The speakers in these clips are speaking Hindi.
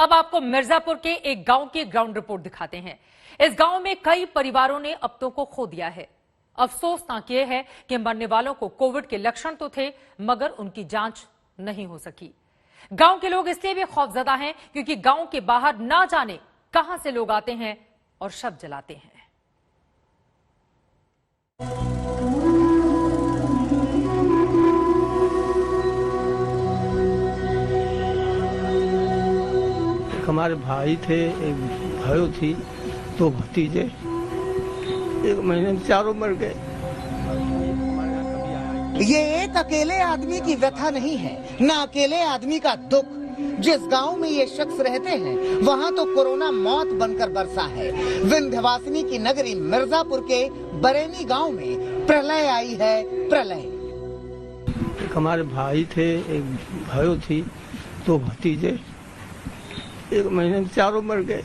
अब आपको मिर्जापुर के एक गांव की ग्राउंड रिपोर्ट दिखाते हैं। इस गांव में कई परिवारों ने अपनों को खो दिया है। अफसोसनाक यह है कि मरने वालों को कोविड के लक्षण तो थे, मगर उनकी जांच नहीं हो सकी। गांव के लोग इसलिए भी खौफजदा हैं क्योंकि गांव के बाहर ना जाने कहां से लोग आते हैं और शव जलाते हैं। हमारे भाई थे, एक भाई थी, दो भतीजे, एक महीने में चारों मर गए। ये एक अकेले आदमी की व्यथा नहीं है, न अकेले आदमी का दुख। जिस गांव में ये शख्स रहते हैं वहां तो कोरोना मौत बनकर बरसा है। विंध्यवासिनी की नगरी मिर्जापुर के बरेनी गांव में प्रलय आई है, प्रलय। एक हमारे भाई थे, एक भाई थी, दो भतीजे, एक महीने में चारों मर गए।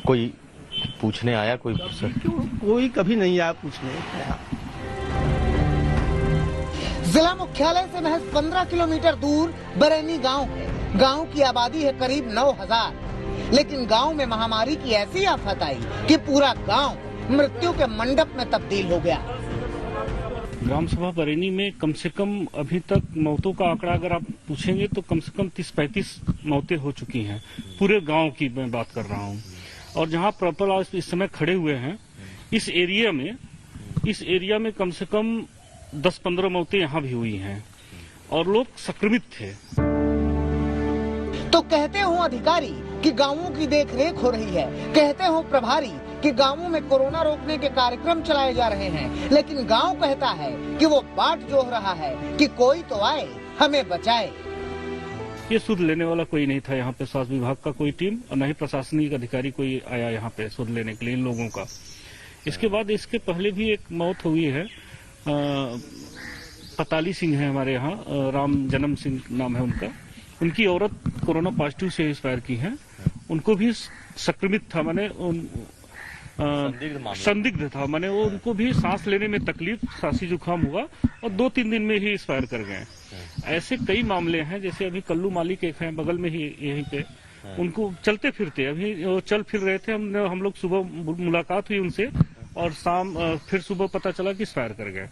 कोई पूछने आया? कोई कभी नहीं आया पूछने आया। जिला मुख्यालय से महज 15 किलोमीटर दूर बरेनी गांव है। गांव की आबादी है करीब 9,000, लेकिन गांव में महामारी की ऐसी आफत आई कि पूरा गांव मृत्यु के मंडप में तब्दील हो गया। ग्राम सभा बरेनी में कम से कम अभी तक मौतों का आंकड़ा अगर आप पूछेंगे तो कम से कम 30-35 मौतें हो चुकी हैं। पूरे गांव की मैं बात कर रहा हूं। और जहां प्रॉपर आज इस समय खड़े हुए हैं, इस एरिया में कम से कम 10-15 मौतें यहां भी हुई हैं और लोग संक्रमित थे। तो कहते हो अधिकारी कि गांवों की देखरेख हो रही है, कहते हो प्रभारी कि गांवों में कोरोना रोकने के कार्यक्रम चलाए जा रहे हैं, लेकिन गांव कहता है कि वो बाट जोह रहा है कि कोई तो आए हमें बचाए। ये सुध लेने वाला कोई नहीं था यहाँ पे, स्वास्थ्य विभाग का कोई टीम और न ही प्रशासनिक अधिकारी कोई आया यहाँ पे सुध लेने के लिए इन लोगों का। इसके बाद इसके पहले भी एक मौत हुई है, पताली सिंह है हमारे यहाँ, राम जन्म सिंह नाम है उनका। उनकी औरत कोरोना पॉजिटिव से एक्सपायर की है। उनको भी संक्रमित था, माने संदिग्ध था, माने वो उनको भी सांस लेने में तकलीफ, खांसी जुकाम हुआ और 2-3 दिन में ही एक्सपायर कर गए। ऐसे कई मामले हैं, जैसे अभी कल्लू मालिक एक हैं बगल में ही यहीं पे, उनको चलते फिरते अभी वो चल फिर रहे थे, हम लोग सुबह मुलाकात हुई उनसे और शाम फिर सुबह पता चला कि एक्सपायर कर गए।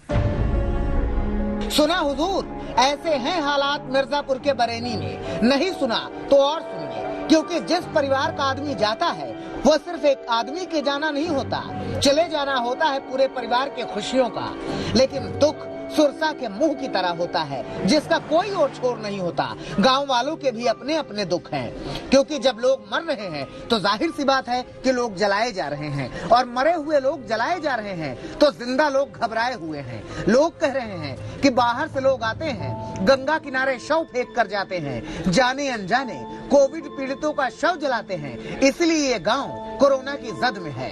सुना हुजूर, ऐसे हैं हालात मिर्जापुर के बरेनी में। नहीं सुना तो और सुनिए, क्योंकि जिस परिवार का आदमी जाता है वो सिर्फ एक आदमी के जाना नहीं होता, चले जाना होता है पूरे परिवार के खुशियों का। लेकिन दुख सुरसा के मुंह की तरह होता है, जिसका कोई और छोर नहीं होता। गांव वालों के भी अपने अपने दुख हैं, क्योंकि जब लोग मर रहे हैं तो जाहिर सी बात है कि लोग जलाए जा रहे हैं, और मरे हुए लोग जलाए जा रहे हैं तो जिंदा लोग घबराए हुए हैं। लोग कह रहे हैं कि बाहर से लोग आते हैं, गंगा किनारे शव फेंक कर जाते हैं, जाने अनजाने कोविड पीड़ितों का शव जलाते हैं। इसलिए ये गाँव कोरोना की जद में है।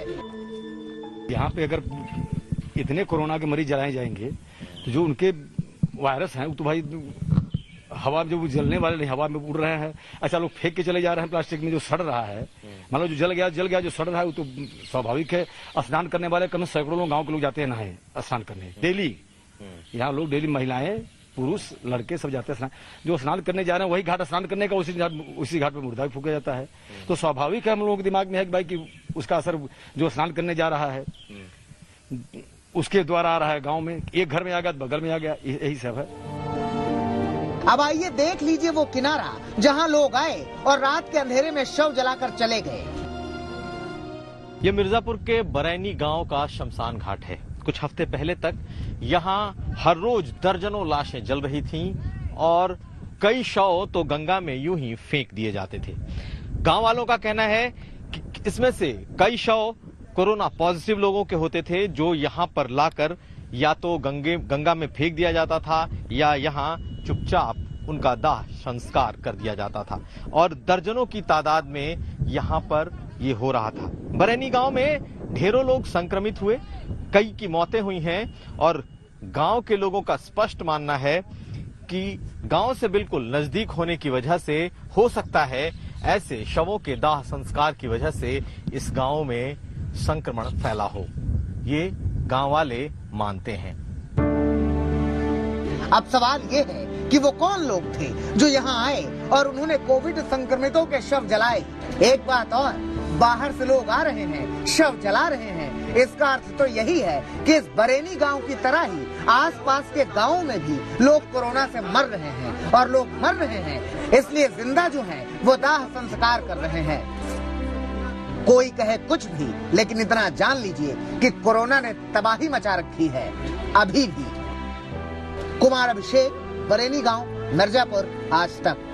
यहाँ पे अगर इतने कोरोना के मरीज जलाए जाएंगे तो जो उनके वायरस हैं वो तो भाई हवा में जो जलने वाले नहीं, हवा में उड़ रहे हैं। अच्छा, लोग फेंक के चले जा रहे हैं प्लास्टिक में, जो सड़ रहा है, मतलब जो जल गया, जो सड़ रहा है वो तो स्वाभाविक है। स्नान करने वाले कम सैकड़ों लोग गाँव के लोग जाते हैं नहाए स्नान करने डेली। यहाँ लोग डेली, महिलाएं पुरुष लड़के सब जाते हैं स्नान। जो स्नान करने जा रहे हैं वही घाट स्नान करने का, उसी घाट पे मुर्दा भी फूका जाता है। तो स्वाभाविक है हम लोगों के दिमाग में है कि भाई कि उसका असर जो स्नान करने जा रहा है उसके द्वारा आ रहा है। गांव में एक घर में आ गया, बगल में आ गया, यही सब है। अब आइए देख लीजिए वो किनारा जहां लोग आए और रात के अंधेरे में शव जलाकर चले गए। ये मिर्जापुर के बरैनी गांव का शमशान घाट है। कुछ हफ्ते पहले तक यहाँ हर रोज दर्जनों लाशें जल रही थीं और कई शव तो गंगा में यूं ही फेंक दिए जाते थे। गांव वालों का कहना है कि इसमें से कई शव कोरोना पॉजिटिव लोगों के होते थे, जो यहाँ पर लाकर या तो गंगा में फेंक दिया जाता था या यहाँ चुपचाप उनका दाह संस्कार कर दिया जाता था। और दर्जनों की तादाद में यहाँ पर ये हो रहा था। बरैनी गांव में ढेरों लोग संक्रमित हुए, कई की मौतें हुई हैं और गांव के लोगों का स्पष्ट मानना है कि गांव से बिल्कुल नजदीक होने की वजह से हो सकता है ऐसे शवों के दाह संस्कार की वजह से इस गांव में संक्रमण फैला हो। ये गांव वाले मानते हैं। अब सवाल ये है कि वो कौन लोग थे जो यहाँ आए और उन्होंने कोविड संक्रमितों के शव जलाए। एक बात और, बाहर से लोग आ रहे हैं, शव जला रहे हैं, इसका अर्थ तो यही है कि इस बरेनी गांव की तरह ही आसपास के गांवों में भी लोग कोरोना से मर रहे हैं और लोग मर रहे हैं, इसलिए जिंदा जो हैं वो दाह संस्कार कर रहे हैं। कोई कहे कुछ भी, लेकिन इतना जान लीजिए कि कोरोना ने तबाही मचा रखी है अभी भी। कुमार अभिषेक, बरेनी गांव, मिर्जापुर, आज तक।